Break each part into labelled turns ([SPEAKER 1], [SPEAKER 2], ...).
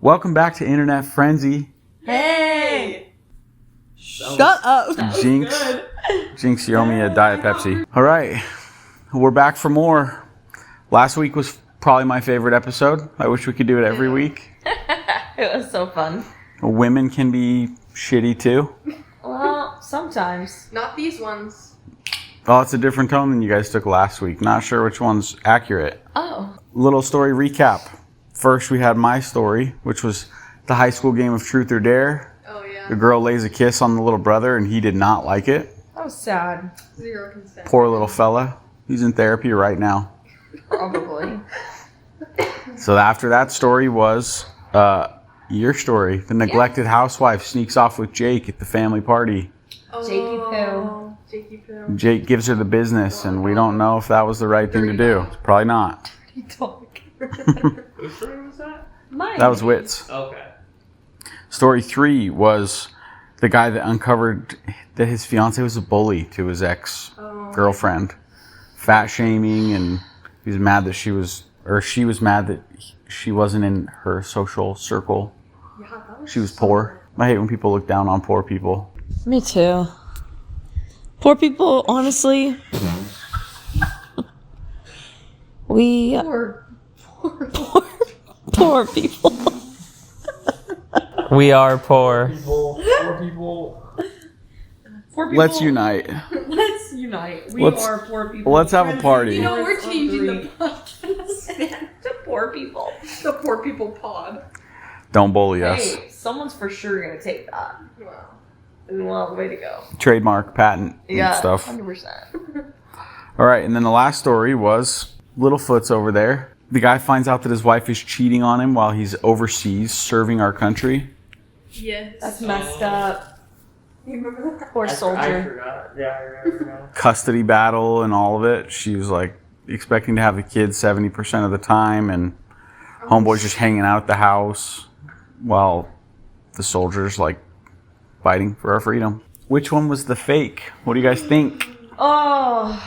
[SPEAKER 1] Welcome back to Internet Friendsy.
[SPEAKER 2] Hey!
[SPEAKER 3] Shut up.
[SPEAKER 1] Jinx, you owe me a Diet Pepsi. All right, we're back for more. Last week was probably my favorite episode. I wish we could do it every week.
[SPEAKER 2] It was so fun.
[SPEAKER 1] Women can be shitty too.
[SPEAKER 2] Well, sometimes.
[SPEAKER 3] Not these ones.
[SPEAKER 1] Oh, it's a different tone than you guys took last week. Not sure which one's accurate.
[SPEAKER 2] Oh.
[SPEAKER 1] Little story recap. First, we had my story, which was the high school game of Truth or Dare.
[SPEAKER 3] Oh, yeah.
[SPEAKER 1] The girl lays a kiss on the little brother, and he did not like it.
[SPEAKER 2] That was sad.
[SPEAKER 3] Zero consent.
[SPEAKER 1] Poor little fella. He's in therapy right now.
[SPEAKER 2] Probably.
[SPEAKER 1] So after that story was your story. The neglected housewife sneaks off with Jake at the family party.
[SPEAKER 2] Jakey Poo.
[SPEAKER 3] Jakey Poo.
[SPEAKER 1] Jake gives her the business, and we don't know if that was the right thing to do. It's probably not.
[SPEAKER 4] Whose story was that?
[SPEAKER 2] Mine.
[SPEAKER 1] That was Wit's.
[SPEAKER 4] Okay.
[SPEAKER 1] Story 3 was the guy that uncovered that his fiance was a bully to his ex-girlfriend. Fat shaming, and he was mad that she was mad that she wasn't in her social circle.
[SPEAKER 3] Yeah, that was
[SPEAKER 1] She was poor. I hate when people look down on poor people.
[SPEAKER 5] Me too. Poor people, honestly. We poor people.
[SPEAKER 4] We are poor.
[SPEAKER 3] Poor people.
[SPEAKER 1] Let's unite.
[SPEAKER 2] Let's unite. We
[SPEAKER 1] Let's-
[SPEAKER 2] are poor people.
[SPEAKER 1] Let's have a party.
[SPEAKER 3] You know, we're changing the podcast.
[SPEAKER 2] to poor people.
[SPEAKER 3] The poor people pod.
[SPEAKER 1] Don't bully us.
[SPEAKER 2] Hey, someone's for sure going to take that.
[SPEAKER 3] Wow.
[SPEAKER 2] Well, way to go.
[SPEAKER 1] Trademark, patent, and stuff.
[SPEAKER 2] 100%.
[SPEAKER 1] All right, and then the last story was Littlefoot's over there. The guy finds out that his wife is cheating on him while he's overseas serving our country.
[SPEAKER 3] Yes.
[SPEAKER 2] That's messed up.
[SPEAKER 3] You remember that?
[SPEAKER 2] Poor
[SPEAKER 4] I
[SPEAKER 2] soldier.
[SPEAKER 4] forgot. Yeah, I remember.
[SPEAKER 1] Custody battle and all of it. She was like expecting to have the kids 70% of the time, and homeboy's just hanging out at the house while the soldiers like fighting for our freedom. Which one was the fake? What do you guys think?
[SPEAKER 2] Oh.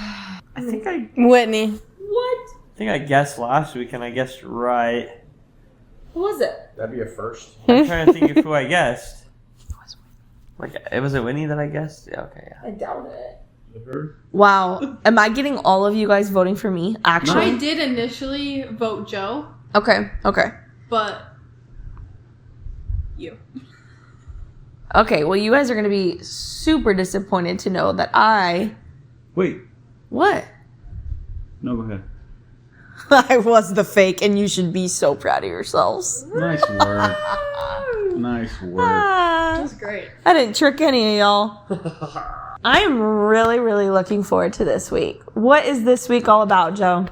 [SPEAKER 4] I think
[SPEAKER 5] Whitney.
[SPEAKER 2] What?
[SPEAKER 4] I guessed last week and I guessed right.
[SPEAKER 2] What was it?
[SPEAKER 1] That'd be a first.
[SPEAKER 4] I'm trying to think of who I guessed. Like, was it Winnie that I guessed? Yeah, okay, yeah.
[SPEAKER 2] I doubt it.
[SPEAKER 5] Wow. Am I getting all of you guys voting for me? Actually?
[SPEAKER 3] I did initially vote Joe,
[SPEAKER 5] Okay.
[SPEAKER 3] but you.
[SPEAKER 5] Okay, well, you guys are going to be super disappointed to know that I...
[SPEAKER 1] Wait.
[SPEAKER 5] What?
[SPEAKER 1] No, go ahead.
[SPEAKER 5] I was the fake, and you should be so proud of yourselves.
[SPEAKER 1] Nice work. Nice work.
[SPEAKER 3] That was great.
[SPEAKER 5] I didn't trick any of y'all. I am really, really looking forward to this week. What is this week all about, Joe?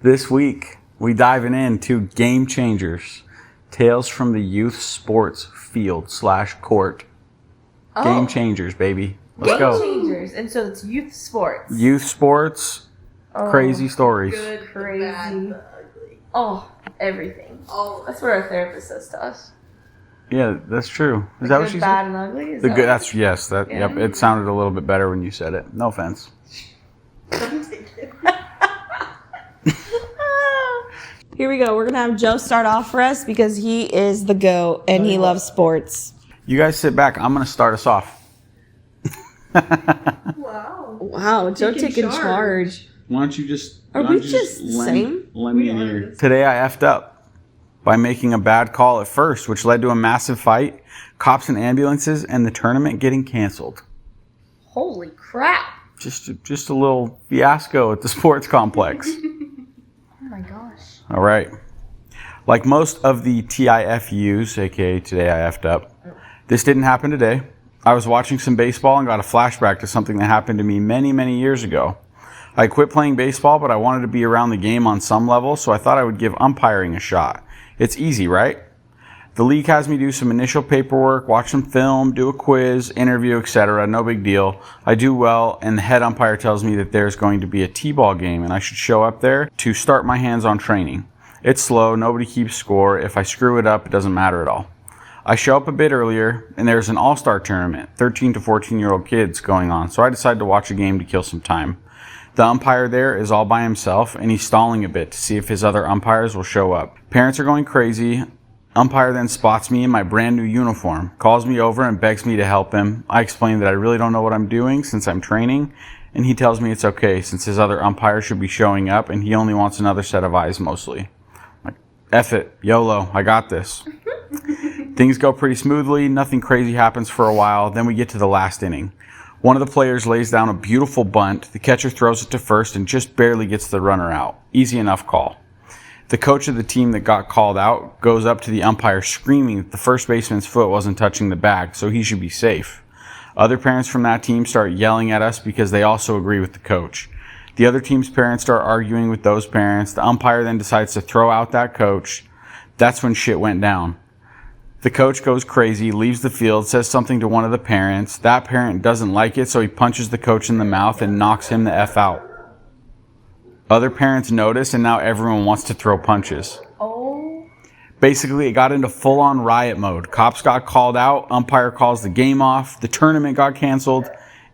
[SPEAKER 1] This week, we diving into Game Changers. Tales from the youth sports field / court. Game Changers, baby. Let's
[SPEAKER 2] Game
[SPEAKER 1] go.
[SPEAKER 2] Changers. And so it's youth sports.
[SPEAKER 1] Youth sports, crazy stories.
[SPEAKER 3] Good,
[SPEAKER 2] Crazy.
[SPEAKER 3] the bad, the ugly.
[SPEAKER 2] Oh, everything.
[SPEAKER 3] All of
[SPEAKER 2] That's what our therapist says to us.
[SPEAKER 1] Yeah, that's true. Is that what
[SPEAKER 2] Good,
[SPEAKER 1] she
[SPEAKER 2] bad,
[SPEAKER 1] said?
[SPEAKER 2] and ugly? Is
[SPEAKER 1] The
[SPEAKER 2] that
[SPEAKER 1] good.
[SPEAKER 2] what-
[SPEAKER 1] That's yes. That
[SPEAKER 2] Yeah.
[SPEAKER 1] yep. It sounded a little bit better when you said it. No offense.
[SPEAKER 5] Here we go. We're going to have Joe start off for us because he is the GOAT and he loves sports.
[SPEAKER 1] You guys sit back. I'm gonna start us off.
[SPEAKER 3] Wow.
[SPEAKER 5] Wow, Joe taking charge.
[SPEAKER 1] Why don't you just?
[SPEAKER 5] Are we just same?
[SPEAKER 1] Lend me in here. Today I effed up by making a bad call at first, which led to a massive fight, cops and ambulances, and the tournament getting canceled.
[SPEAKER 2] Holy crap.
[SPEAKER 1] Just a little fiasco at the sports complex.
[SPEAKER 2] Oh my gosh.
[SPEAKER 1] All right. Like most of the TIFUs, aka today I effed up, this didn't happen today. I was watching some baseball and got a flashback to something that happened to me many, many years ago. I quit playing baseball, but I wanted to be around the game on some level, so I thought I would give umpiring a shot. It's easy, right? The league has me do some initial paperwork, watch some film, do a quiz, interview, etc. No big deal. I do well, and the head umpire tells me that there's going to be a T-ball game, and I should show up there to start my hands-on training. It's slow, nobody keeps score. If I screw it up, it doesn't matter at all. I show up a bit earlier, and there's an all-star tournament, 13 to 14-year-old kids going on, so I decide to watch a game to kill some time. The umpire there is all by himself, and he's stalling a bit to see if his other umpires will show up. Parents are going crazy, Umpire then spots me in my brand new uniform, calls me over and begs me to help him. I explain that I really don't know what I'm doing since I'm training, and he tells me it's okay since his other umpire should be showing up and he only wants another set of eyes mostly. Like, F it, YOLO, I got this. Things go pretty smoothly, nothing crazy happens for a while, then we get to the last inning. One of the players lays down a beautiful bunt, the catcher throws it to first and just barely gets the runner out. Easy enough call. The coach of the team that got called out goes up to the umpire screaming that the first baseman's foot wasn't touching the bag, so he should be safe. Other parents from that team start yelling at us because they also agree with the coach. The other team's parents start arguing with those parents. The umpire then decides to throw out that coach. That's when shit went down. The coach goes crazy, leaves the field, says something to one of the parents. That parent doesn't like it, so he punches the coach in the mouth and knocks him the F out. Other parents notice, and now everyone wants to throw punches.
[SPEAKER 2] Oh.
[SPEAKER 1] Basically, it got into full-on riot mode. Cops got called out, umpire calls the game off, the tournament got canceled,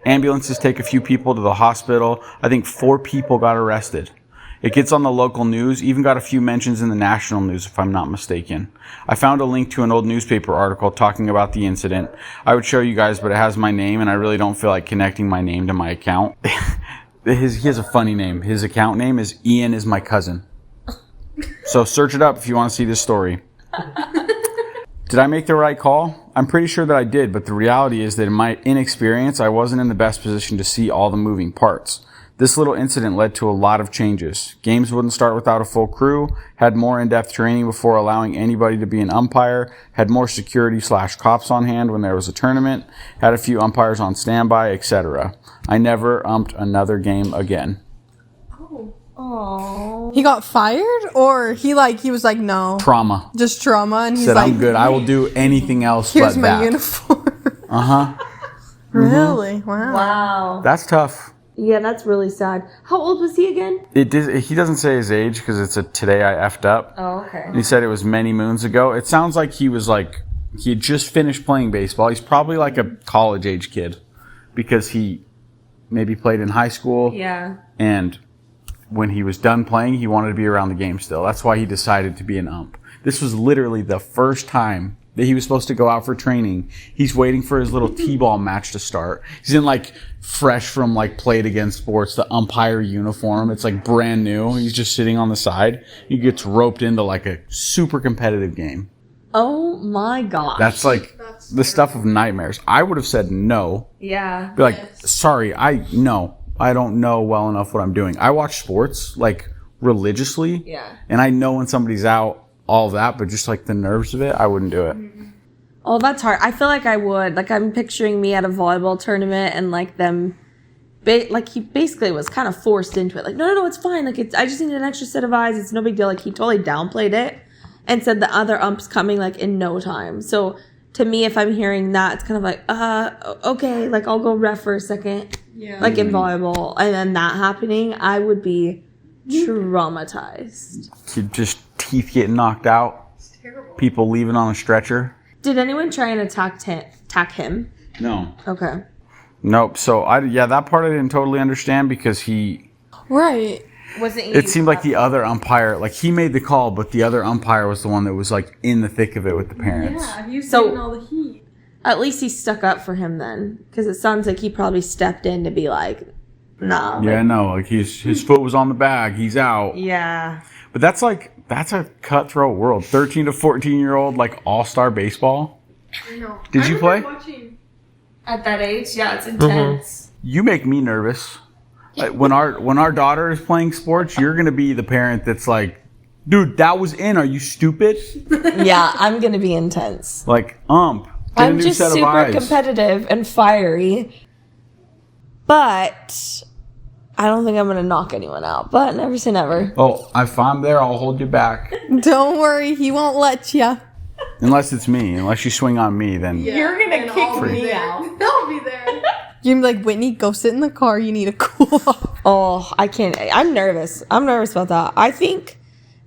[SPEAKER 1] ambulances take a few people to the hospital. I think 4 people got arrested. It gets on the local news, even got a few mentions in the national news, if I'm not mistaken. I found a link to an old newspaper article talking about the incident. I would show you guys, but it has my name, and I really don't feel like connecting my name to my account. He has a funny name. His account name is Ian is my cousin. So search it up if you want to see this story. Did I make the right call? I'm pretty sure that I did, but the reality is that in my inexperience, I wasn't in the best position to see all the moving parts. This little incident led to a lot of changes. Games wouldn't start without a full crew, had more in-depth training before allowing anybody to be an umpire, had more security/cops on hand when there was a tournament, had a few umpires on standby, etc. I never umped another game again.
[SPEAKER 2] Oh.
[SPEAKER 3] He got fired, or he was like, no,
[SPEAKER 1] Trauma.
[SPEAKER 3] just trauma, and he's
[SPEAKER 1] Said,
[SPEAKER 3] like,
[SPEAKER 1] I'm good. I will do anything else
[SPEAKER 3] here's
[SPEAKER 1] but
[SPEAKER 3] my
[SPEAKER 1] that.
[SPEAKER 3] uniform.
[SPEAKER 1] Uh-huh.
[SPEAKER 3] Really? Wow.
[SPEAKER 2] Wow.
[SPEAKER 1] That's tough.
[SPEAKER 5] Yeah, that's really sad. How old was he again?
[SPEAKER 1] He doesn't say his age because it's a today I effed up.
[SPEAKER 2] Oh, okay.
[SPEAKER 1] He said it was many moons ago. It sounds like he had just finished playing baseball. He's probably like a college age kid because he maybe played in high school.
[SPEAKER 2] Yeah.
[SPEAKER 1] And when he was done playing, he wanted to be around the game still. That's why he decided to be an ump. This was literally the first time that he was supposed to go out for training. He's waiting for his little T-ball match to start. He's in fresh from Played Against Sports, the umpire uniform. It's brand new. He's just sitting on the side. He gets roped into a super competitive game.
[SPEAKER 5] Oh my gosh.
[SPEAKER 1] That's the stuff of nightmares. I would have said no.
[SPEAKER 2] Yeah.
[SPEAKER 1] Be sorry, I don't know well enough what I'm doing. I watch sports religiously.
[SPEAKER 2] Yeah.
[SPEAKER 1] And I know when somebody's out, all that, but just the nerves of it, I wouldn't do it.
[SPEAKER 5] Oh, that's hard. I feel like I would. I'm picturing me at a volleyball tournament and them, he basically was kind of forced into it. No, it's fine. I just need an extra set of eyes. It's no big deal. He totally downplayed it and said the other ump's coming in no time. So to me, if I'm hearing that, it's kind of okay, I'll go ref for a second.
[SPEAKER 3] Yeah.
[SPEAKER 5] In volleyball, and then that happening, I would be traumatized.
[SPEAKER 1] Just teeth getting knocked out.
[SPEAKER 3] It's terrible.
[SPEAKER 1] People leaving on a stretcher.
[SPEAKER 5] Did anyone try and attack him?
[SPEAKER 1] No.
[SPEAKER 5] Okay.
[SPEAKER 1] Nope. So that part I didn't totally understand because
[SPEAKER 3] Right.
[SPEAKER 2] Wasn't you?
[SPEAKER 1] it seemed like the other umpire, he made the call, but the other umpire was the one that was in the thick of it with the parents.
[SPEAKER 3] Yeah, you
[SPEAKER 5] So-
[SPEAKER 3] seen all the heat.
[SPEAKER 5] At least he stuck up for him then, because it sounds like he probably stepped in to be nah.
[SPEAKER 1] Yeah, no, his foot was on the bag. He's out.
[SPEAKER 5] Yeah.
[SPEAKER 1] But that's a cutthroat world. 13 to 14-year-old, all-star baseball.
[SPEAKER 3] I know.
[SPEAKER 1] Did you play?
[SPEAKER 3] Watching.
[SPEAKER 2] At that age? Yeah, it's intense.
[SPEAKER 1] You make me nervous. When our daughter is playing sports, you're gonna be the parent that's dude, that was in. Are you stupid?
[SPEAKER 5] Yeah, I'm gonna be intense.
[SPEAKER 1] Ump. Get a
[SPEAKER 5] I'm
[SPEAKER 1] new
[SPEAKER 5] just
[SPEAKER 1] set of
[SPEAKER 5] super
[SPEAKER 1] eyes.
[SPEAKER 5] competitive and fiery, but I don't think I'm gonna knock anyone out. But never say never.
[SPEAKER 1] Oh, if I'm there, I'll hold you back.
[SPEAKER 3] Don't worry, he won't let ya.
[SPEAKER 1] Unless it's me. Unless you swing on me, then
[SPEAKER 3] Yeah,
[SPEAKER 2] You're gonna
[SPEAKER 3] and
[SPEAKER 2] kick
[SPEAKER 3] I'll be
[SPEAKER 2] me
[SPEAKER 3] there.
[SPEAKER 2] out.
[SPEAKER 3] I'll be there. You're gonna be like, Whitney, go sit in the car. You need to cool off.
[SPEAKER 5] Oh, I can't. I'm nervous. I'm nervous about that. I think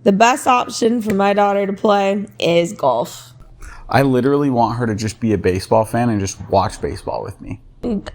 [SPEAKER 5] the best option for my daughter to play is golf.
[SPEAKER 1] I literally want her to just be a baseball fan and just watch baseball with me.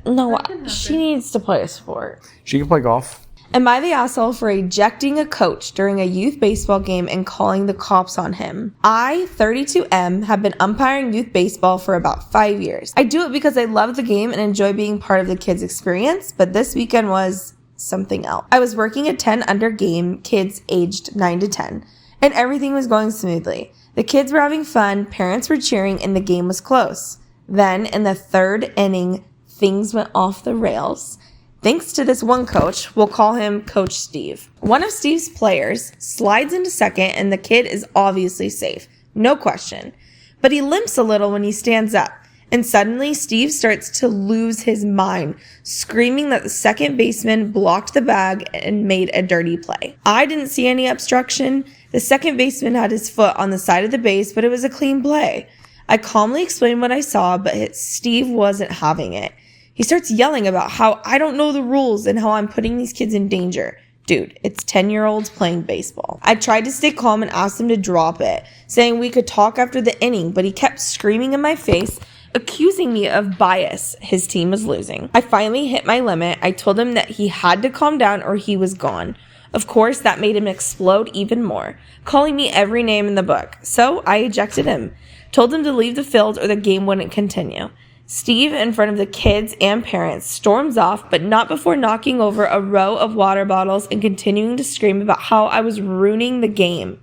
[SPEAKER 5] No, she needs to play a sport.
[SPEAKER 1] She can play golf.
[SPEAKER 5] Am I the asshole for ejecting a coach during a youth baseball game and calling the cops on him? I, 32M, have been umpiring youth baseball for about 5 years. I do it because I love the game and enjoy being part of the kids' experience, but this weekend was something else. I was working a 10 under game, kids aged 9 to 10, and everything was going smoothly. The kids were having fun, parents were cheering, and the game was close. Then, in the third inning, things went off the rails. Thanks to this one coach, we'll call him Coach Steve. One of Steve's players slides into second and the kid is obviously safe, no question. But he limps a little when he stands up. And suddenly Steve starts to lose his mind, screaming that the second baseman blocked the bag and made a dirty play. I didn't see any obstruction. The second baseman had his foot on the side of the base, but it was a clean play. I calmly explained what I saw, but Steve wasn't having it. He starts yelling about how I don't know the rules and how I'm putting these kids in danger. Dude, it's 10-year-olds playing baseball. I tried to stay calm and asked him to drop it, saying we could talk after the inning, but he kept screaming in my face, accusing me of bias his team was losing. I finally hit my limit. I told him that he had to calm down or he was gone. Of course, that made him explode even more, calling me every name in the book. So I ejected him, told him to leave the field or the game wouldn't continue. Steve, in front of the kids and parents, storms off, but not before knocking over a row of water bottles and continuing to scream about how I was ruining the game.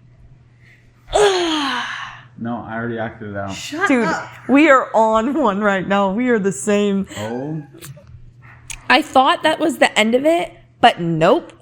[SPEAKER 1] No, I already acted it out.
[SPEAKER 5] Dude, we are on one right now. We are the same.
[SPEAKER 1] Oh.
[SPEAKER 5] I thought that was the end of it, but nope.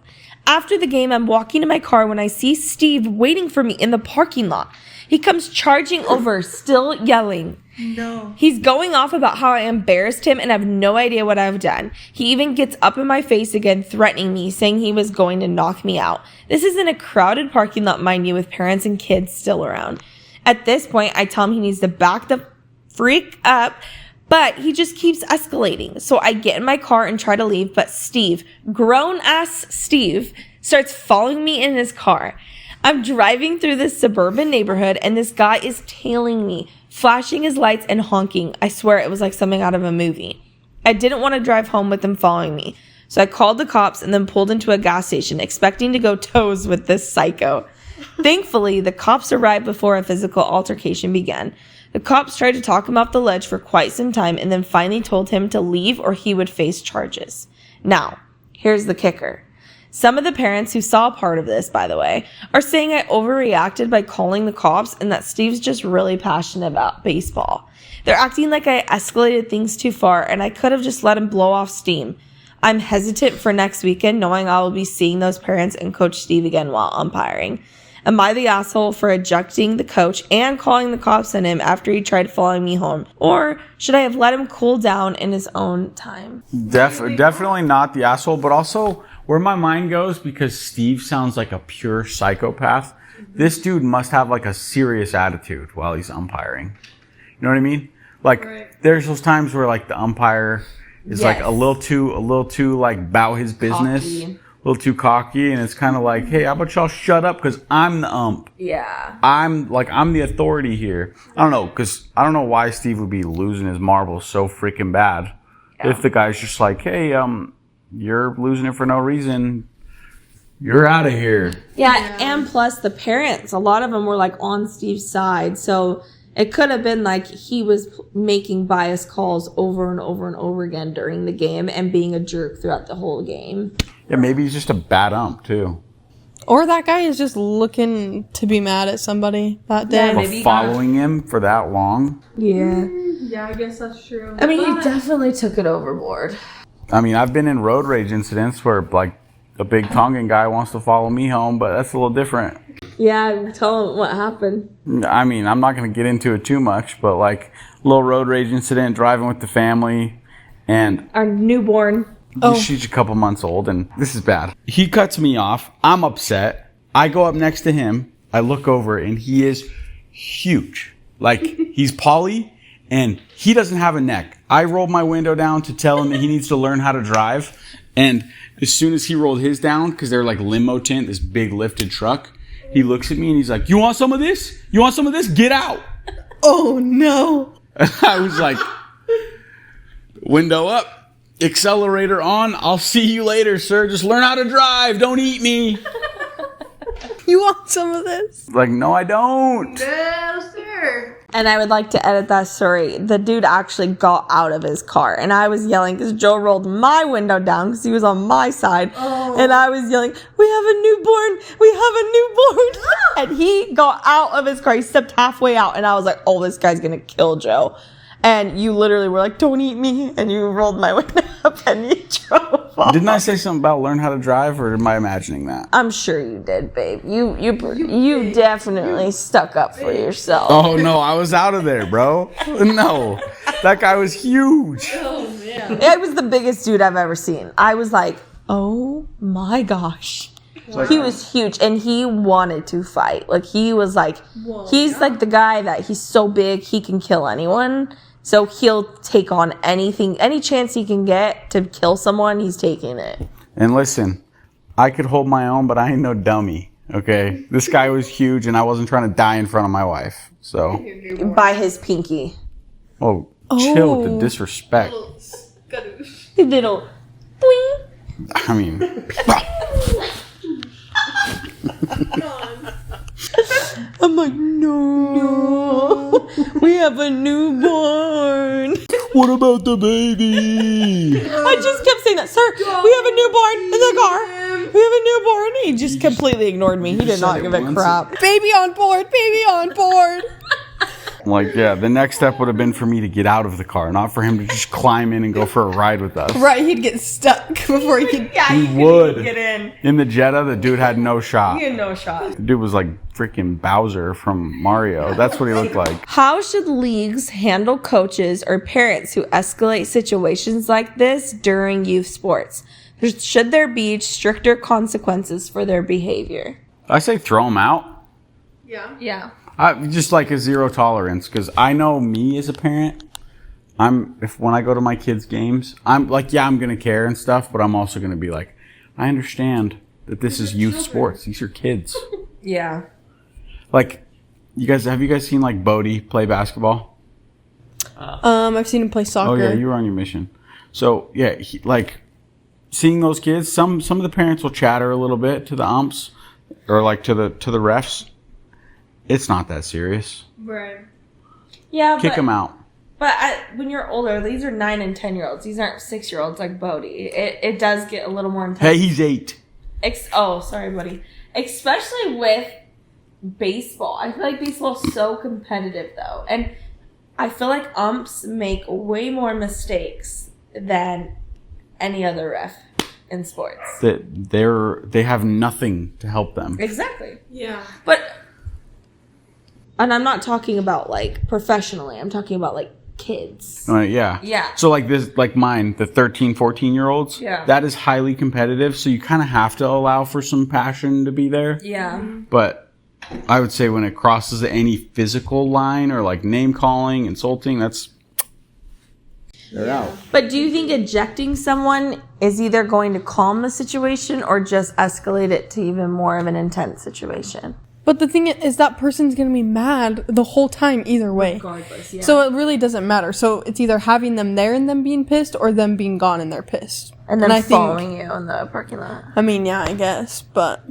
[SPEAKER 5] After the game, I'm walking to my car when I see Steve waiting for me in the parking lot. He comes charging over, still yelling.
[SPEAKER 3] No.
[SPEAKER 5] He's going off about how I embarrassed him and have no idea what I've done. He even gets up in my face again, threatening me, saying he was going to knock me out. This is in a crowded parking lot, mind you, with parents and kids still around. At this point, I tell him he needs to back the freak up, but he just keeps escalating. So I get in my car and try to leave, but Steve, grown-ass Steve, starts following me in his car. I'm driving through this suburban neighborhood, and this guy is tailing me, flashing his lights and honking. I swear it was like something out of a movie. I didn't want to drive home with him following me, so I called the cops and then pulled into a gas station, expecting to go toes with this psycho. Thankfully, the cops arrived before a physical altercation began. The cops tried to talk him off the ledge for quite some time and then finally told him to leave or he would face charges. Now, here's the kicker. Some of the parents who saw part of this, by the way, are saying I overreacted by calling the cops and that Steve's just really passionate about baseball. They're acting like I escalated things too far and I could have just let him blow off steam. I'm hesitant for next weekend, knowing I will be seeing those parents and Coach Steve again while umpiring. Am I the asshole for ejecting the coach and calling the cops on him after he tried following me home? Or should I have let him cool down in his own time?
[SPEAKER 1] Definitely not the asshole, but also where my mind goes, because Steve sounds like a pure psychopath, this dude must have like a serious attitude while he's umpiring. You know what I mean? Like, there's those times where like the umpire is like a little too like about his business.
[SPEAKER 5] Cocky.
[SPEAKER 1] A little too cocky, and it's kind of like, hey, how about y'all shut up, because I'm the ump.
[SPEAKER 5] Yeah.
[SPEAKER 1] I'm the authority here. I don't know, because I don't know why Steve would be losing his marbles so freaking bad. Yeah. If the guy's just like, hey, you're losing it for no reason, you're out of here.
[SPEAKER 5] Yeah, and plus the parents, a lot of them were like on Steve's side, so it could have been like he was making biased calls over and over and over again during the game and being a jerk throughout the whole game.
[SPEAKER 1] Yeah, maybe he's just a bad ump, too.
[SPEAKER 3] Or that guy is just looking to be mad at somebody that day.
[SPEAKER 5] Yeah,
[SPEAKER 1] But following him for that long?
[SPEAKER 5] Yeah.
[SPEAKER 2] Yeah, I guess that's true.
[SPEAKER 5] I mean, he definitely took it overboard.
[SPEAKER 1] I mean, I've been in road rage incidents where, like, a big Tongan guy wants to follow me home, but that's a little different.
[SPEAKER 5] Yeah, tell him what happened.
[SPEAKER 1] I mean, I'm not going to get into it too much, but, like, a little road rage incident, driving with the family, and...
[SPEAKER 5] Our newborn.
[SPEAKER 3] Oh.
[SPEAKER 1] She's a couple months old, and this is bad. He cuts me off. I'm upset. I go up next to him. I look over, and he is huge. Like, he's Polly, and he doesn't have a neck. I rolled my window down to tell him that he needs to learn how to drive, and as soon as he rolled his down, because they're like limo tent, this big lifted truck, he looks at me, and he's like, you want some of this? You want some of this? Get out.
[SPEAKER 3] Oh, no.
[SPEAKER 1] I was like, window up. accelerator on. I'll see you later, sir. Just learn how to drive. Don't eat me.
[SPEAKER 3] You want some of this?
[SPEAKER 1] Like, no, I don't.
[SPEAKER 2] No, sir.
[SPEAKER 5] And I would like to edit that story. The dude actually got out of his car, and I was yelling because Joe rolled my window down because he was on my side, and I was yelling, "We have a newborn! We have a newborn!" And he got out of his car. He stepped halfway out, and I was like, "Oh, this guy's gonna kill Joe." And you literally were like, "Don't eat me," and you rolled my window up and you drove off.
[SPEAKER 1] Didn't I say something about learn how to drive, or am I imagining that?
[SPEAKER 5] I'm sure you did, babe. You definitely stuck up for yourself.
[SPEAKER 1] Oh, no, I was out of there, bro. No, that guy was huge.
[SPEAKER 5] It was the biggest dude I've ever seen. I was like, oh my gosh. He was huge, and he wanted to fight. Like, he was like, he's like the guy that he's so big, he can kill anyone. So he'll take on anything, any chance he can get to kill someone, he's taking it.
[SPEAKER 1] And listen, I could hold my own, but I ain't no dummy, okay? This guy was huge, and I wasn't trying to die in front of my wife, so.
[SPEAKER 5] By his pinky.
[SPEAKER 1] Oh, chill with the disrespect.
[SPEAKER 5] Little boing.
[SPEAKER 1] I mean,
[SPEAKER 5] I'm like, no. We have a newborn.
[SPEAKER 1] what about the baby?
[SPEAKER 5] I just kept saying that, sir. We have a newborn in the car. We have a newborn. He just completely ignored me. He did not give a crap.
[SPEAKER 3] Baby on board, baby on board.
[SPEAKER 1] Like, yeah, the next step would have been for me to get out of the car, not for him to just climb in and go for a ride with us.
[SPEAKER 3] Right, he'd get stuck before he could.
[SPEAKER 5] Yeah,
[SPEAKER 1] He
[SPEAKER 5] couldn't
[SPEAKER 1] would.
[SPEAKER 5] get in.
[SPEAKER 1] In the Jetta, the dude had no shot.
[SPEAKER 5] He had no shot.
[SPEAKER 1] The dude was like freaking Bowser from Mario. That's what he looked like.
[SPEAKER 5] How should leagues handle coaches or parents who escalate situations like this during youth sports? Should there be stricter consequences for their behavior?
[SPEAKER 1] I say throw him out.
[SPEAKER 2] Yeah.
[SPEAKER 1] Just like a zero tolerance, because I know me as a parent. When I go to my kids' games, I'm like, yeah, I'm gonna care and stuff, but I'm also gonna be like, I understand that this is youth sports. These are kids.
[SPEAKER 5] Yeah.
[SPEAKER 1] Like, have you guys seen like Bodie play basketball?
[SPEAKER 3] I've seen him play soccer.
[SPEAKER 1] Oh yeah, you were on your mission. So yeah, like seeing those kids, some of the parents will chatter a little bit to the umps or like to the refs. It's not that serious.
[SPEAKER 2] Right.
[SPEAKER 5] Yeah,
[SPEAKER 1] Kick them out.
[SPEAKER 5] But when you're older, these are 9 and 10-year-olds. These aren't 6-year-olds like Bodie. It does get a little more intense.
[SPEAKER 1] Hey, he's 8.
[SPEAKER 5] Sorry, buddy. Especially with baseball. I feel like baseball's so competitive, though. And I feel like umps make way more mistakes than any other ref in sports.
[SPEAKER 1] They have nothing to help them.
[SPEAKER 5] Exactly.
[SPEAKER 2] Yeah.
[SPEAKER 5] And I'm not talking about, like, professionally. I'm talking about, like, kids.
[SPEAKER 1] Yeah.
[SPEAKER 5] Yeah.
[SPEAKER 1] So like mine, the 13, 14-year-olds,
[SPEAKER 5] Yeah.
[SPEAKER 1] that is highly competitive. So you kind of have to allow for some passion to be there.
[SPEAKER 5] Yeah.
[SPEAKER 1] But I would say when it crosses any physical line or like name calling, insulting, they're out.
[SPEAKER 5] But do you think ejecting someone is either going to calm the situation or just escalate it to even more of an intense situation?
[SPEAKER 3] But the thing is that person's going to be mad the whole time either way.
[SPEAKER 5] Regardless, yeah.
[SPEAKER 3] So it really doesn't matter. So it's either having them there and them being pissed or them being gone and they're pissed.
[SPEAKER 5] And then
[SPEAKER 3] I
[SPEAKER 5] following you in the parking lot.
[SPEAKER 3] I mean, yeah, I guess. But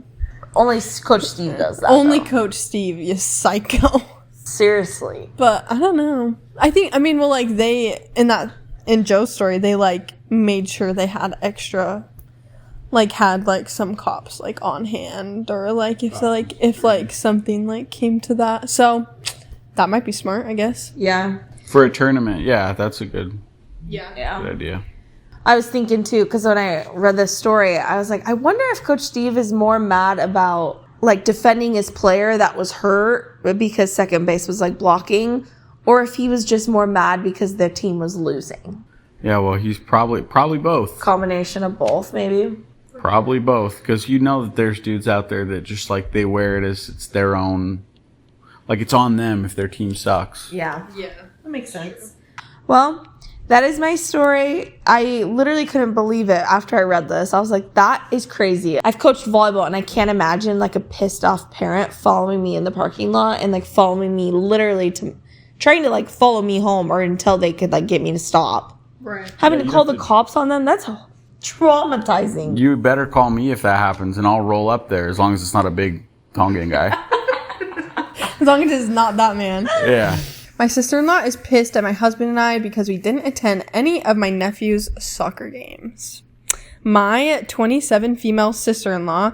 [SPEAKER 5] Only Coach Steve does that.
[SPEAKER 3] only
[SPEAKER 5] though.
[SPEAKER 3] Coach Steve, you psycho.
[SPEAKER 5] Seriously.
[SPEAKER 3] But I don't know. In Joe's story, they like made sure they had extra, like had like some cops like on hand or like if something like came to that. So that might be smart, I guess.
[SPEAKER 5] Yeah.
[SPEAKER 1] For a tournament, yeah, that's a good
[SPEAKER 2] Yeah.
[SPEAKER 1] idea.
[SPEAKER 5] I was thinking too, because when I read this story, I was like, I wonder if Coach Steve is more mad about like defending his player that was hurt because second base was like blocking, or if he was just more mad because their team was losing.
[SPEAKER 1] Yeah, well, he's probably both.
[SPEAKER 5] Combination of both, maybe.
[SPEAKER 1] Probably both, because you know that there's dudes out there that just like they wear it as it's their own, like it's on them if their team sucks.
[SPEAKER 5] Yeah.
[SPEAKER 2] Yeah.
[SPEAKER 5] That makes sense. Well, that is my story. I literally couldn't believe it after I read this. I was like, that is crazy. I've coached volleyball and I can't imagine like a pissed off parent following me in the parking lot and like following me literally to trying to like follow me home or until they could like get me to stop.
[SPEAKER 2] Right.
[SPEAKER 5] Having
[SPEAKER 1] Yeah,
[SPEAKER 5] to
[SPEAKER 1] you
[SPEAKER 5] call
[SPEAKER 1] have
[SPEAKER 5] the
[SPEAKER 1] to-
[SPEAKER 5] cops on them, that's traumatizing.
[SPEAKER 1] You better call me if that happens, and I'll roll up there as long as it's not a big Tongan guy.
[SPEAKER 3] As long as it's not that man.
[SPEAKER 1] Yeah.
[SPEAKER 3] My sister-in-law is pissed at my husband and I because we didn't attend any of my nephew's soccer games. My 27 female sister-in-law,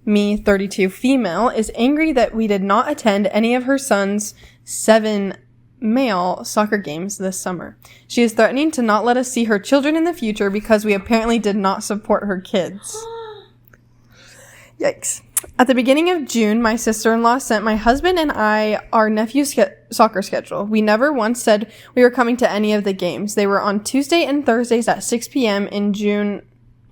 [SPEAKER 3] me 32 female, is angry that we did not attend any of her son's 7 male soccer games this summer. She is threatening to not let us see her children in the future because we apparently did not support her kids. Yikes. At the beginning of June, my sister-in-law sent my husband and I our nephew's soccer schedule. We never once said we were coming to any of the games. They were on Tuesday and Thursdays at 6 p.m. in June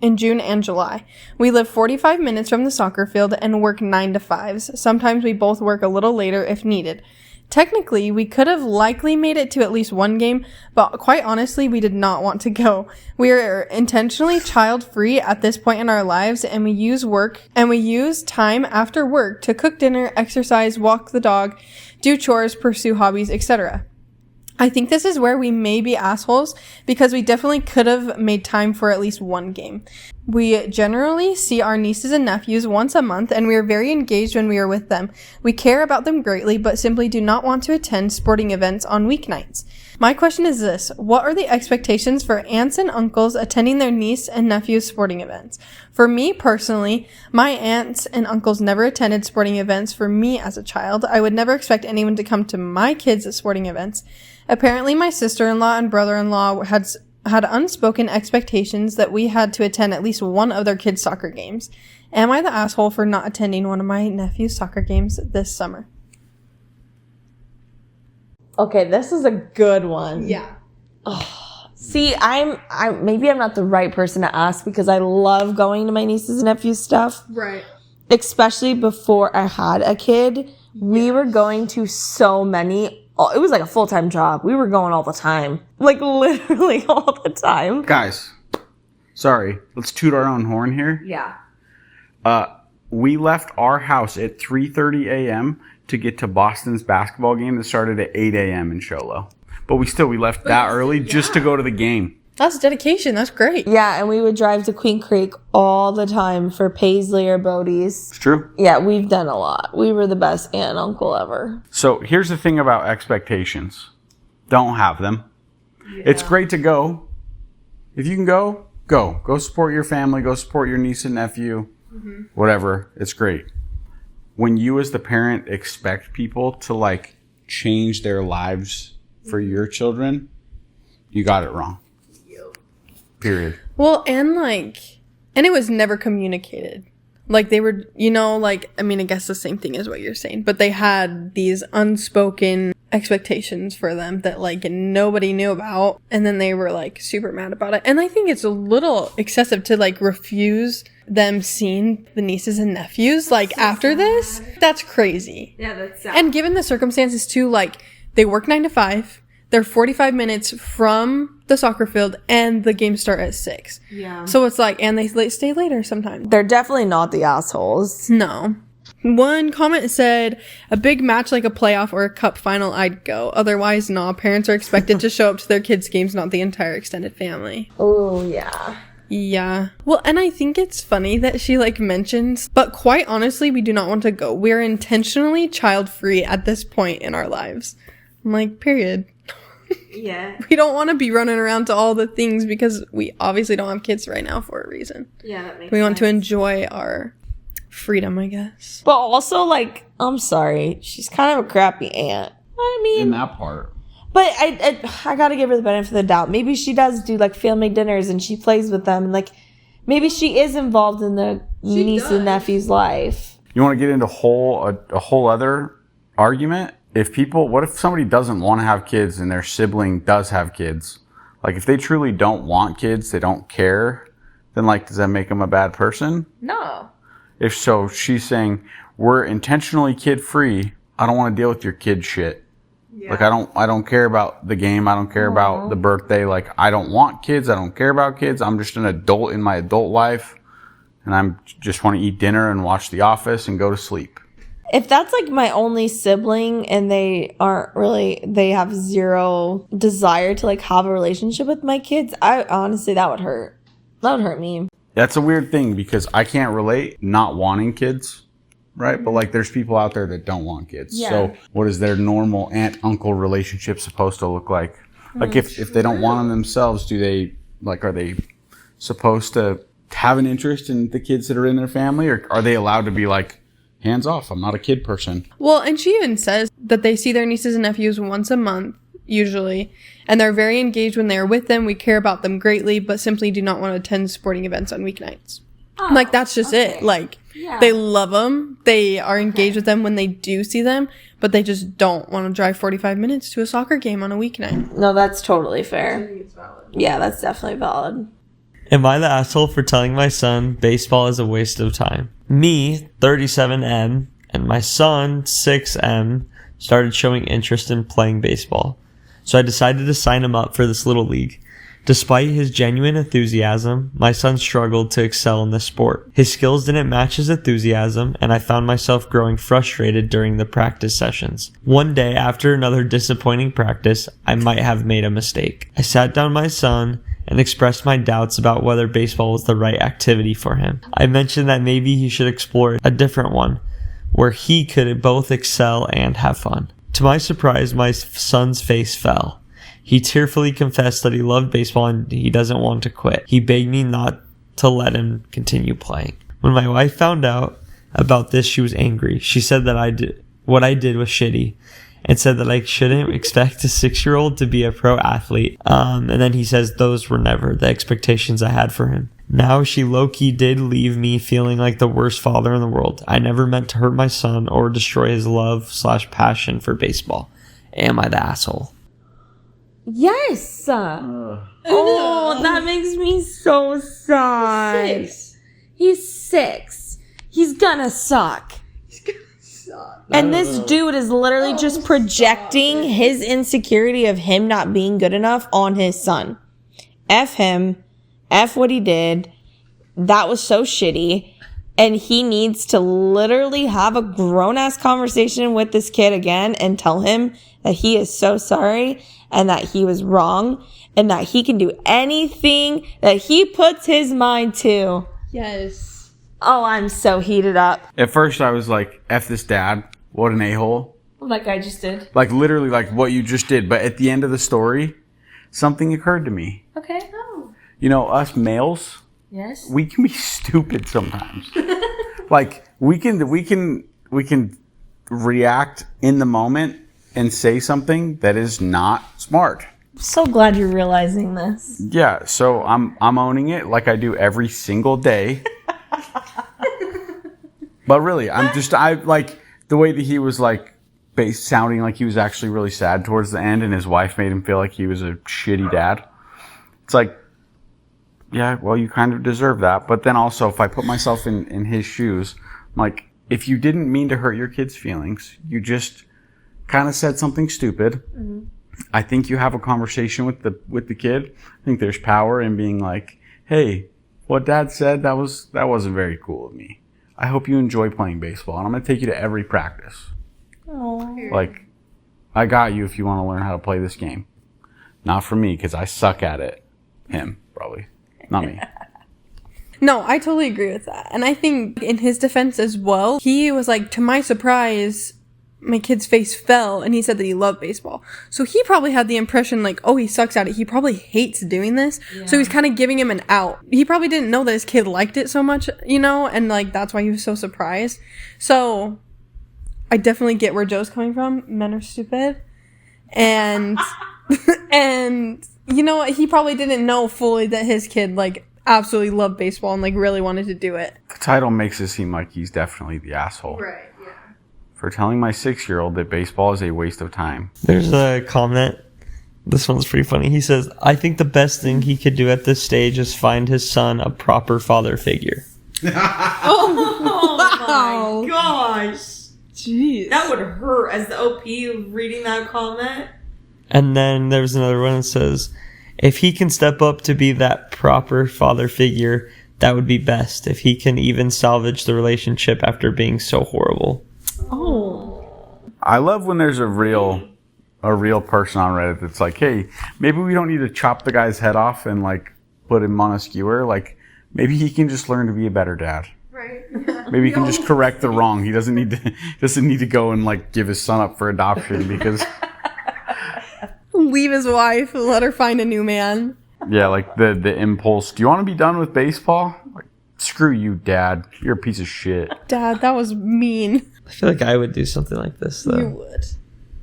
[SPEAKER 3] and July. We live 45 minutes from the soccer field and work 9 to 5s. Sometimes we both work a little later if needed. Technically, we could have likely made it to at least one game, but quite honestly, we did not want to go. We are intentionally child-free at this point in our lives, and we use time after work to cook dinner, exercise, walk the dog, do chores, pursue hobbies, etc. I think this is where we may be assholes because we definitely could have made time for at least one game. We generally see our nieces and nephews once a month and we are very engaged when we are with them. We care about them greatly but simply do not want to attend sporting events on weeknights. My question is this: what are the expectations for aunts and uncles attending their niece and nephew's sporting events? For me personally, my aunts and uncles never attended sporting events for me as a child. I would never expect anyone to come to my kids' sporting events. Apparently, my sister-in-law and brother-in-law had unspoken expectations that we had to attend at least one of their kids' soccer games. Am I the asshole for not attending one of my nephew's soccer games this summer?
[SPEAKER 5] Okay, this is a good one.
[SPEAKER 2] Yeah.
[SPEAKER 5] See, maybe I'm not the right person to ask because I love going to my nieces and nephews' stuff.
[SPEAKER 2] Right.
[SPEAKER 5] Especially before I had a kid. We were going to so many. It was like a full-time job. We were going all the time. Like, literally all the time.
[SPEAKER 1] Guys, sorry. Let's toot our own horn here.
[SPEAKER 5] Yeah.
[SPEAKER 1] We left our house at 3:30 a.m. to get to Boston's basketball game that started at 8 a.m. in Sholo. But we left that early just to go to the game.
[SPEAKER 3] That's dedication. That's great.
[SPEAKER 5] Yeah, and we would drive to Queen Creek all the time for Paisley or Bodie's.
[SPEAKER 1] It's true.
[SPEAKER 5] Yeah, we've done a lot. We were the best aunt and uncle ever.
[SPEAKER 1] So here's the thing about expectations. Don't have them. Yeah. It's great to go. If you can go, go. Go support your family. Go support your niece and nephew. Mm-hmm. Whatever. It's great. When you as the parent expect people to like change their lives for your children, you got it wrong. Period.
[SPEAKER 3] Well, and it was never communicated. Like they were, I guess the same thing as what you're saying, but they had these unspoken expectations for them that like nobody knew about. And then they were like super mad about it. And I think it's a little excessive to like refuse them seeing the nieces and nephews like so after sad. This. That's crazy.
[SPEAKER 2] Yeah, that's sad.
[SPEAKER 3] And given the circumstances too, like they work 9 to 5. They're 45 minutes from the soccer field and the games start at 6.
[SPEAKER 2] Yeah.
[SPEAKER 3] So it's like, and they stay later sometimes.
[SPEAKER 5] They're definitely not the assholes.
[SPEAKER 3] No. One comment said, a big match like a playoff or a cup final, I'd go. Otherwise, no. Parents are expected to show up to their kids' games, not the entire extended family.
[SPEAKER 5] Oh, yeah.
[SPEAKER 3] Yeah. Well, and I think it's funny that she like mentions, but quite honestly, we do not want to go. We're intentionally child-free at this point in our lives. I'm like, period.
[SPEAKER 2] Yeah.
[SPEAKER 3] We don't want to be running around to all the things because we obviously don't have kids right now for a reason.
[SPEAKER 2] Yeah, that makes sense.
[SPEAKER 3] We want to enjoy our freedom, I guess.
[SPEAKER 5] But also, like, I'm sorry, she's kind of a crappy aunt. I mean,
[SPEAKER 1] in that part.
[SPEAKER 5] But I gotta give her the benefit of the doubt. Maybe she does do like family dinners and she plays with them, and like maybe she is involved in the niece and nephew's life.
[SPEAKER 1] You want to get into a whole other argument? What if somebody doesn't want to have kids and their sibling does have kids? Like if they truly don't want kids, they don't care, then like does that make them a bad person?
[SPEAKER 5] No.
[SPEAKER 1] If so, she's saying we're intentionally kid free. I don't want to deal with your kid shit. Yeah. Like I don't care about the game. I don't care about the birthday. Like I don't want kids. I don't care about kids. I'm just an adult in my adult life, and I'm just want to eat dinner and watch The Office and go to sleep.
[SPEAKER 5] if that's like my only sibling and they have zero desire to like have a relationship with my kids, I honestly, that would hurt. That would hurt me.
[SPEAKER 1] That's a weird thing because I can't relate not wanting kids, right? But like there's people out there that don't want kids.
[SPEAKER 5] Yeah.
[SPEAKER 1] So what is their normal aunt-uncle relationship supposed to look like? Like if they don't want them themselves, are they supposed to have an interest in the kids that are in their family, or are they allowed to be like, hands off, I'm not a kid person?
[SPEAKER 3] Well, and she even says that they see their nieces and nephews once a month, usually, and they're very engaged when they are with them. We care about them greatly, but simply do not want to attend sporting events on weeknights. Like, that's just it. Like, they love them. They are engaged with them when they do see them, but they just don't want to drive 45 minutes to a soccer game on a weeknight.
[SPEAKER 5] No, that's totally fair. Yeah, that's definitely valid.
[SPEAKER 4] Am I the asshole for telling my son baseball is a waste of time? Me, 37M, and my son, 6M, started showing interest in playing baseball. So I decided to sign him up for this little league. Despite his genuine enthusiasm, my son struggled to excel in the sport. His skills didn't match his enthusiasm, and I found myself growing frustrated during the practice sessions. One day, after another disappointing practice, I might have made a mistake. I sat down my son and expressed my doubts about whether baseball was the right activity for him. I mentioned that maybe he should explore a different one, where he could both excel and have fun. To my surprise, my son's face fell. He tearfully confessed that he loved baseball and he doesn't want to quit. He begged me not to let him continue playing. When my wife found out about this, she was angry. She said that what I did was shitty, and said that I shouldn't expect a 6-year-old to be a pro athlete. And then he says those were never the expectations I had for him. Now she low-key did leave me feeling like the worst father in the world. I never meant to hurt my son or destroy his love/passion for baseball. Am I the asshole?
[SPEAKER 5] Yes. Oh, that makes me so sad. He's 6. He's gonna suck. And this dude is literally just projecting his insecurity of him not being good enough on his son. F him. F what he did. That was so shitty. And he needs to literally have a grown-ass conversation with this kid again and tell him that he is so sorry and that he was wrong and that he can do anything that he puts his mind to.
[SPEAKER 3] Yes.
[SPEAKER 5] Oh, I'm so heated up.
[SPEAKER 1] At first I was like, F this dad, what an a-hole.
[SPEAKER 5] Like I just did.
[SPEAKER 1] Like literally like what you just did. But at the end of the story, something occurred to me.
[SPEAKER 5] Okay.
[SPEAKER 1] You know, us males,
[SPEAKER 5] Yes.
[SPEAKER 1] we can be stupid sometimes. Like we can react in the moment and say something that is not smart.
[SPEAKER 5] I'm so glad you're realizing this.
[SPEAKER 1] Yeah, so I'm owning it like I do every single day. But really, I like the way that he was like sounding like he was actually really sad towards the end, and his wife made him feel like he was a shitty dad. It's like, yeah, well, you kind of deserve that. But then also, if I put myself in his shoes, I'm like, if you didn't mean to hurt your kid's feelings, you just kind of said something stupid. Mm-hmm. I think you have a conversation with the kid. I think there's power in being like, hey, what dad said, that wasn't very cool of me. I hope you enjoy playing baseball, and I'm going to take you to every practice.
[SPEAKER 5] Aww.
[SPEAKER 1] Like, I got you if you want to learn how to play this game. Not for me, because I suck at it. Him, probably. Not me.
[SPEAKER 3] No, I totally agree with that. And I think in his defense as well, he was like, to my surprise, my kid's face fell, and he said that he loved baseball. So he probably had the impression like, oh, he sucks at it. He probably hates doing this. Yeah. So he's kind of giving him an out. He probably didn't know that his kid liked it so much, you know, and like that's why he was so surprised. So I definitely get where Joe's coming from. Men are stupid. And and you know what? He probably didn't know fully that his kid like absolutely loved baseball and like really wanted to do it.
[SPEAKER 1] The title makes it seem like he's definitely the asshole.
[SPEAKER 2] Right, yeah.
[SPEAKER 1] For telling my 6-year-old that baseball is a waste of time.
[SPEAKER 4] There's a comment. This one's pretty funny. He says, I think the best thing he could do at this stage is find his son a proper father figure.
[SPEAKER 5] Oh my gosh.
[SPEAKER 3] Jeez.
[SPEAKER 5] That would hurt as the OP reading that comment.
[SPEAKER 4] And then there's another one that says, if he can step up to be that proper father figure, that would be best. If he can even salvage the relationship after being so horrible.
[SPEAKER 5] Oh
[SPEAKER 1] I love when there's a real person on Reddit that's like, hey, maybe we don't need to chop the guy's head off and like put him on a skewer. Like maybe he can just learn to be a better dad.
[SPEAKER 2] Right. Yeah.
[SPEAKER 1] Maybe he can just correct the wrong. He doesn't need to go and like give his son up for adoption because
[SPEAKER 3] Leave his wife, let her find a new man.
[SPEAKER 1] yeah, like the impulse. Do you want to be done with baseball? Like, screw you, Dad. You're a piece of shit.
[SPEAKER 3] Dad, that was mean.
[SPEAKER 4] I feel like I would do something like this though.
[SPEAKER 3] You would.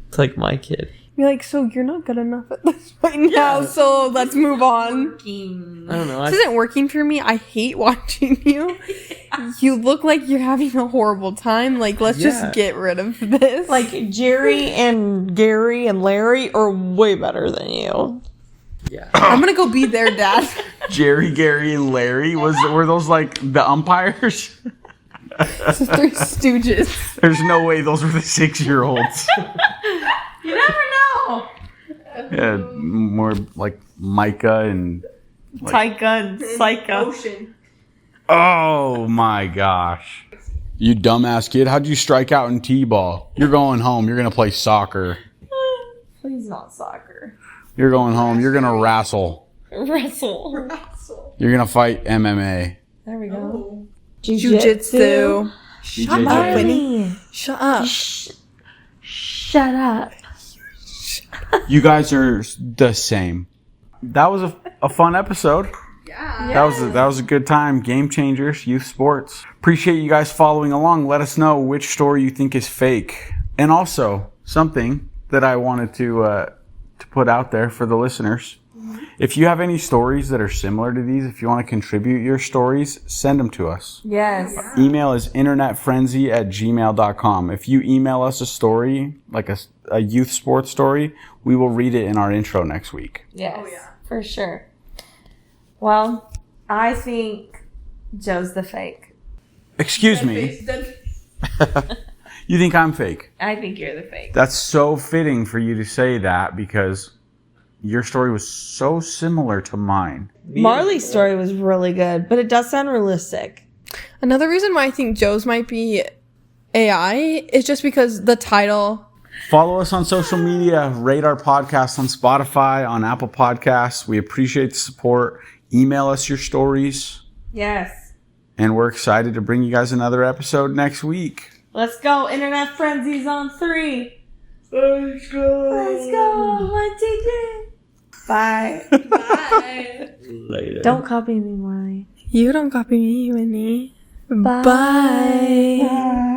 [SPEAKER 4] It's like my kid.
[SPEAKER 3] You're like, so you're not good enough at this point now, so let's move on.
[SPEAKER 4] I don't know.
[SPEAKER 3] This isn't working for me. I hate watching you. You look like you're having a horrible time. Like, let's just get rid of this.
[SPEAKER 5] Like, Jerry and Gary and Larry are way better than you.
[SPEAKER 4] Yeah.
[SPEAKER 3] I'm gonna go be their dad.
[SPEAKER 1] Jerry, Gary, and Larry were those like the umpires?
[SPEAKER 3] The Three Stooges.
[SPEAKER 1] There's no way those were the 6-year-olds.
[SPEAKER 5] You never know.
[SPEAKER 1] Yeah, more like Micah and
[SPEAKER 5] Tyka and Psycho.
[SPEAKER 2] Ocean.
[SPEAKER 1] oh my gosh. You dumbass kid, how'd you strike out in T-ball? You're going home. You're gonna play soccer.
[SPEAKER 5] Please not soccer.
[SPEAKER 1] You're going home. You're gonna wrestle.
[SPEAKER 5] Wrestle.
[SPEAKER 1] You're gonna fight MMA.
[SPEAKER 5] There we go.
[SPEAKER 3] Jiu-jitsu. Shut up, Winnie. Shut up.
[SPEAKER 5] Shut up.
[SPEAKER 1] You guys are the same. That was a fun episode.
[SPEAKER 2] Yeah.
[SPEAKER 1] That was a good time. Game changers, youth sports. Appreciate you guys following along. Let us know which story you think is fake. And also something that I wanted to put out there for the listeners. If you have any stories that are similar to these, if you want to contribute your stories, send them to us.
[SPEAKER 5] Yes.
[SPEAKER 1] Email is internetfriendsy@gmail.com. If you email us a story, like a youth sports story, we will read it in our intro next week.
[SPEAKER 5] Yes.
[SPEAKER 2] Oh, yeah.
[SPEAKER 5] For sure. Well, I think Joe's the fake.
[SPEAKER 1] Excuse me. You think I'm fake?
[SPEAKER 5] I think you're the fake.
[SPEAKER 1] That's so fitting for you to say that because your story was so similar to mine.
[SPEAKER 5] Marley's story was really good, but it does sound realistic.
[SPEAKER 3] Another reason why I think Joe's might be AI is just because the title.
[SPEAKER 1] Follow us on social media. Rate our podcast on Spotify, on Apple Podcasts. We appreciate the support. Email us your stories.
[SPEAKER 5] Yes.
[SPEAKER 1] And we're excited to bring you guys another episode next week.
[SPEAKER 5] Let's go. Internet Frenzy's on 3.
[SPEAKER 1] Let's go.
[SPEAKER 5] Let's go. 1, 2, 3. Bye.
[SPEAKER 2] Bye.
[SPEAKER 4] Later.
[SPEAKER 5] Don't copy me, Marley.
[SPEAKER 3] You don't copy me, Winnie.
[SPEAKER 5] Bye.
[SPEAKER 3] Bye.
[SPEAKER 5] Bye.